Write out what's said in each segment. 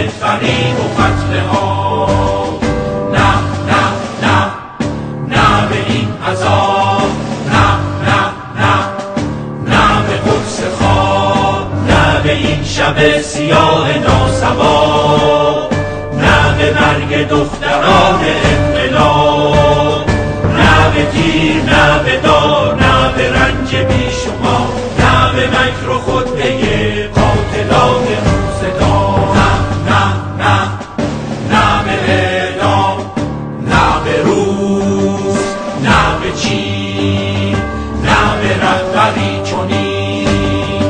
فریب و قتل‌ها. نه نه نه نه به این عذاب، نه نه نه نه به قرص خواب، نه به این شب سیاه ناسبا، نه به مرگ دختران انقلاب، نه به تیر، نه به دار، نه به رنج بیشمار، نه به مکر و خطبه قاتلان روزگار. نه نه نه نه به اعدام، نه به روز، نه به چین، نه به رهبری چنین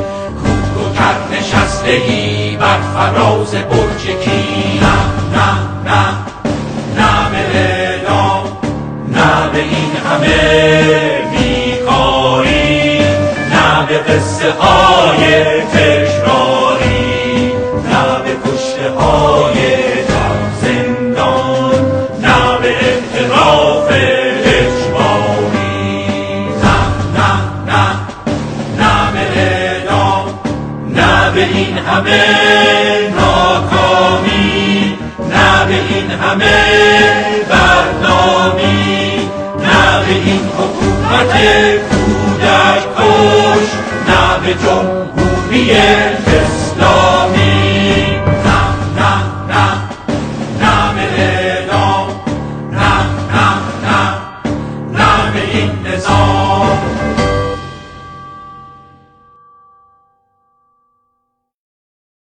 کوک و کر نشسته‌ای بر فراز برج کی. نه نه نه نه به اعدام، نه به این همه بیکاری، نه به قصه های تکراری، نه به کشته های در زندان، نه به اعتراف اجباری. نه نه نه نه به اعدام، نه به این همه ناکامی، نه به این همه بدنامی، نه به این حکومت کودک کش، نه به جمهوری اسلامی. نه نه نه نه به اعدام، نه نه نه نه به این نظام.